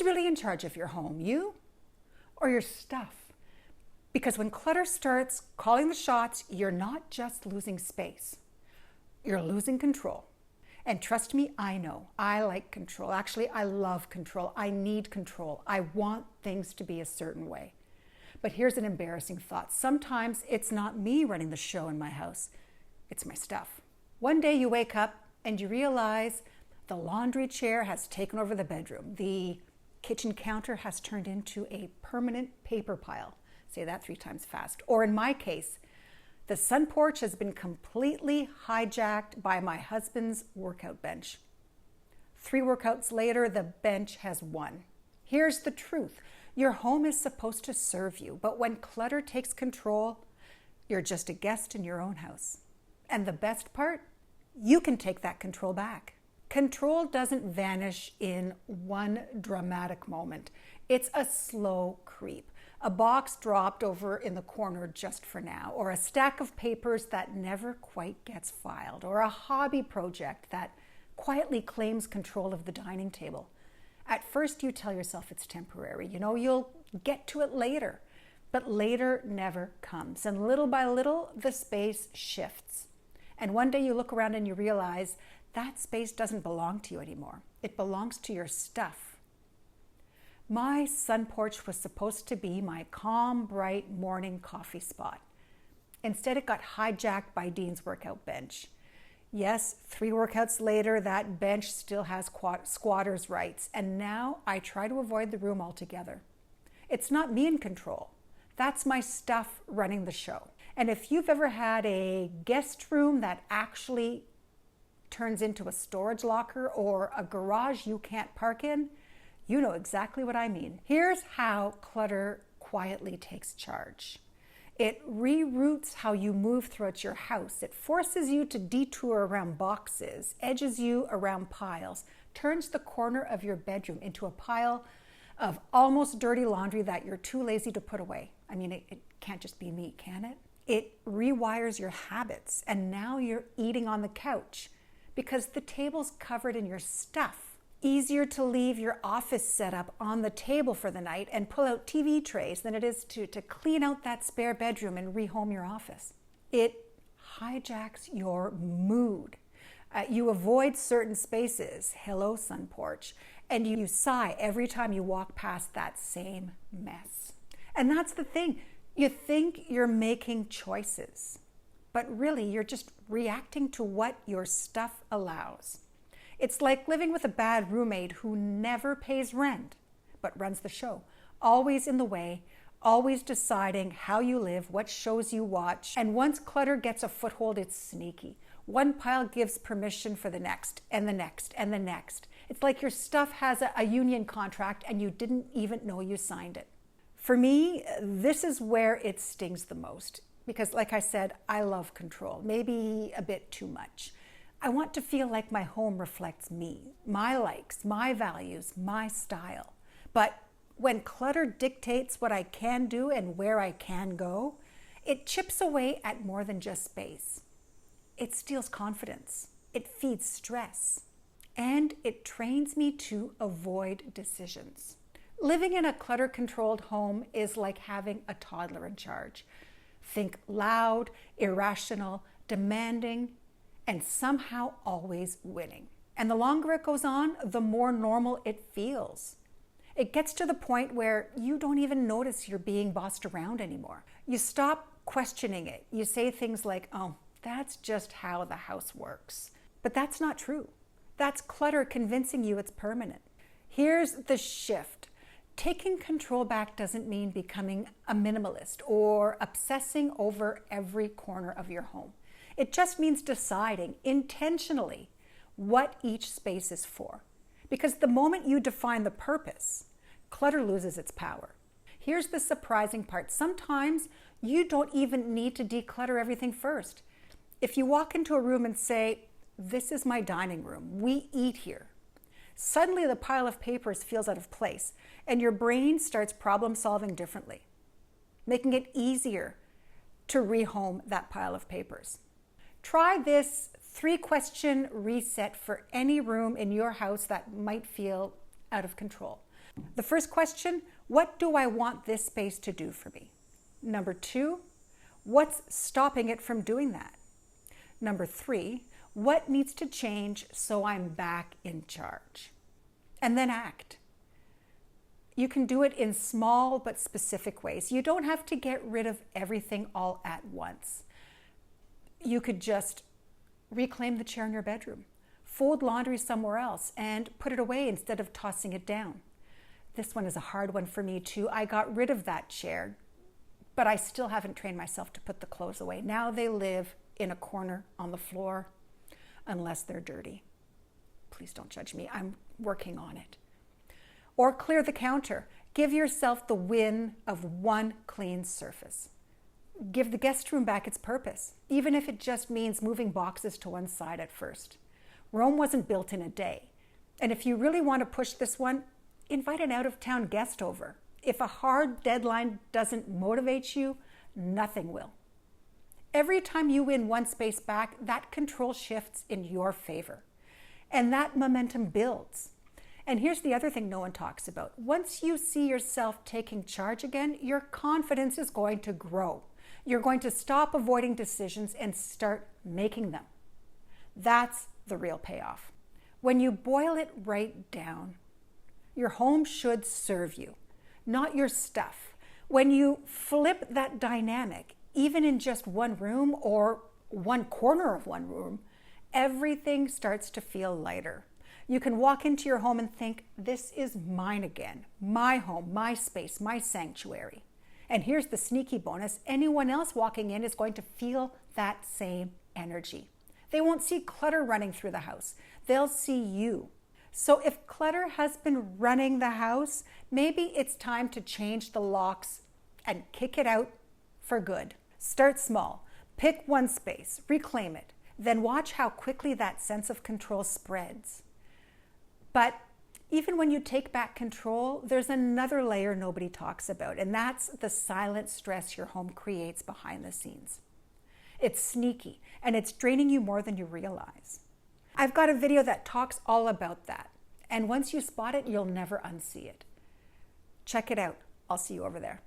Who's really in charge of your home, you or your stuff? Because when clutter starts calling the shots, you're not just losing space, you're losing control. And trust me, I know, I like control. Actually, I love control. I need control. I want things to be a certain way. But here's an embarrassing thought. Sometimes it's not me running the show in my house, it's my stuff. One day you wake up and you realize the laundry chair has taken over the bedroom. The kitchen counter has turned into a permanent paper pile. Say that 3 times fast. Or in my case, the sun porch has been completely hijacked by my husband's workout bench. 3 workouts later, the bench has won. Here's the truth. Your home is supposed to serve you, but when clutter takes control, you're just a guest in your own house. And the best part, you can take that control back. Control doesn't vanish in one dramatic moment. It's a slow creep. A box dropped over in the corner just for now, or a stack of papers that never quite gets filed, or a hobby project that quietly claims control of the dining table. At first you tell yourself it's temporary. You'll get to it later, but later never comes. And little by little, the space shifts. And one day you look around and you realize that space doesn't belong to you anymore. It belongs to your stuff. My sun porch was supposed to be my calm, bright morning coffee spot. Instead, it got hijacked by Dean's workout bench. Yes, 3 workouts later, that bench still has squatter's rights, and now I try to avoid the room altogether. It's not me in control. That's my stuff running the show. And if you've ever had a guest room that actually turns into a storage locker or a garage you can't park in, you know exactly what I mean. Here's how clutter quietly takes charge. It reroutes how you move throughout your house. It forces you to detour around boxes, edges you around piles, turns the corner of your bedroom into a pile of almost dirty laundry that you're too lazy to put away. I mean, it can't just be me, can it? It rewires your habits, and now you're eating on the couch because the table's covered in your stuff. Easier to leave your office setup on the table for the night and pull out TV trays than it is to clean out that spare bedroom and rehome your office. It hijacks your mood. You avoid certain spaces, hello sun porch, and you sigh every time you walk past that same mess. And that's the thing. You think you're making choices, but really you're just reacting to what your stuff allows. It's like living with a bad roommate who never pays rent, but runs the show. Always in the way, always deciding how you live, what shows you watch. And once clutter gets a foothold, it's sneaky. One pile gives permission for the next, and the next, and the next. It's like your stuff has a union contract and you didn't even know you signed it. For me, this is where it stings the most. Because like I said, I love control, maybe a bit too much. I want to feel like my home reflects me, my likes, my values, my style. But when clutter dictates what I can do and where I can go, it chips away at more than just space. It steals confidence, it feeds stress, and it trains me to avoid decisions. Living in a clutter-controlled home is like having a toddler in charge. Think loud, irrational, demanding, and somehow always winning. And the longer it goes on, the more normal it feels. It gets to the point where you don't even notice you're being bossed around anymore. You stop questioning it. You say things like, oh, that's just how the house works. But that's not true. That's clutter convincing you it's permanent. Here's the shift. Taking control back doesn't mean becoming a minimalist or obsessing over every corner of your home. It just means deciding intentionally what each space is for. Because the moment you define the purpose, clutter loses its power. Here's the surprising part. Sometimes you don't even need to declutter everything first. If you walk into a room and say, this is my dining room, we eat here, suddenly the pile of papers feels out of place and your brain starts problem solving differently, making it easier to rehome that pile of papers. Try this 3-question reset for any room in your house that might feel out of control. The first question, what do I want this space to do for me? Number 2, what's stopping it from doing that? Number 3, what needs to change so I'm back in charge? And then act. You can do it in small but specific ways. You don't have to get rid of everything all at once. You could just reclaim the chair in your bedroom, fold laundry somewhere else, and put it away instead of tossing it down. This one is a hard one for me too. I got rid of that chair, but I still haven't trained myself to put the clothes away. Now they live in a corner on the floor unless they're dirty. Please don't judge me. I'm working on it. Or clear the counter. Give yourself the win of one clean surface. Give the guest room back its purpose, even if it just means moving boxes to one side at first. Rome wasn't built in a day. And if you really want to push this one, invite an out-of-town guest over. If a hard deadline doesn't motivate you, nothing will. Every time you win one space back, that control shifts in your favor. And that momentum builds. And here's the other thing no one talks about. Once you see yourself taking charge again, your confidence is going to grow. You're going to stop avoiding decisions and start making them. That's the real payoff. When you boil it right down, your home should serve you, not your stuff. When you flip that dynamic, even in just one room or one corner of one room, everything starts to feel lighter. You can walk into your home and think, this is mine again, my home, my space, my sanctuary. And here's the sneaky bonus, anyone else walking in is going to feel that same energy. They won't see clutter running through the house, they'll see you. So if clutter has been running the house, maybe it's time to change the locks and kick it out for good. Start small, pick one space, reclaim it, then watch how quickly that sense of control spreads. But even when you take back control, there's another layer nobody talks about, and that's the silent stress your home creates behind the scenes. It's sneaky, and it's draining you more than you realize. I've got a video that talks all about that, and once you spot it, you'll never unsee it. Check it out. I'll see you over there.